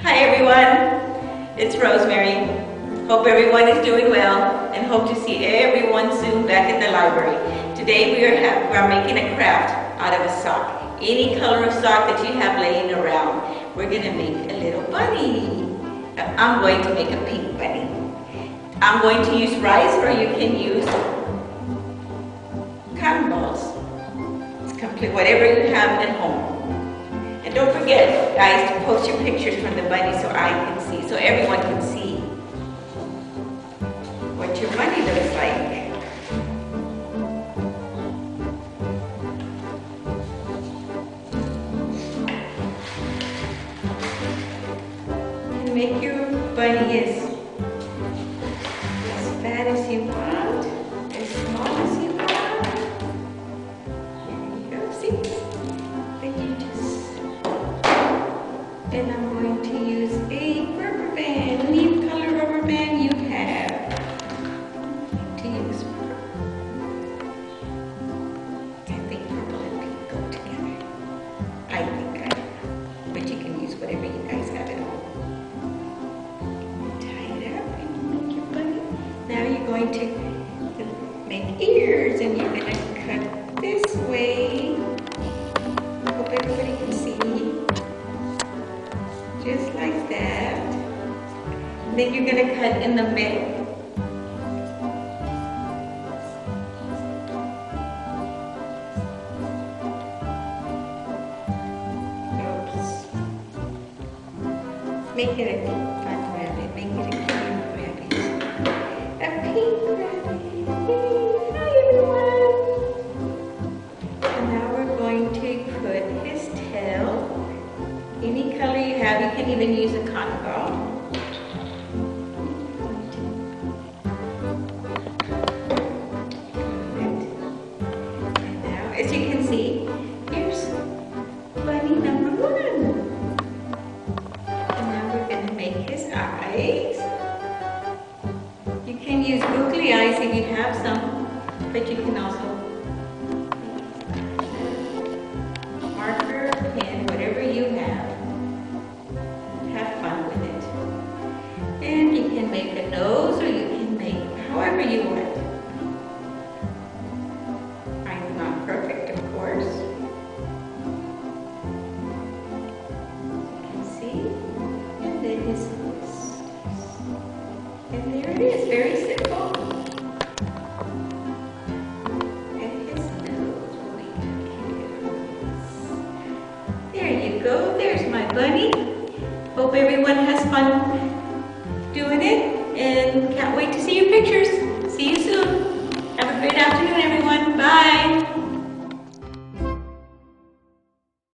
Hi everyone, it's Rosemary. Hope everyone is doing well and hope to see everyone soon back at the library. Today we're making a craft out of a sock. Any color of sock that you have laying around. We're going to make a little bunny. I'm going to make a pink bunny. I'm going to use rice, or you can use cotton balls. It's complete, whatever you have at home. And don't forget, guys, to post your pictures from the bunny so I can see, so everyone can see what your bunny looks like. And make your bunny as fat as you want, as small as you want. There you go, see? And I'm going to use a rubber band. Any color rubber band you have. To use purple. I think purple and pink go together. I don't know. But you can use whatever you guys have at home. Tie it up and make your bunny. Now you're going to make ears, and you're going to cut this way. Hope everybody can see. Just like that. And then you're going to cut in the middle. Oops. Make it a fun rabbit. Make it a cute rabbit. A pink rabbit. Hi everyone. And now we're going to put his tail. Any color you have, you can even use a cotton ball. And now, as you can see, here's bunny number 1. And now we're going to make his eyes. You can use googly eyes if you have some, but you can also marker, pen, whatever you have. Have fun with it. And you can make a nose, or you can make however you want. I'm not perfect, of course. You can see. And then his nose. And there it is, very simple. And his nose will be cute. There you go, there's my bunny. Hope everyone has fun doing it, and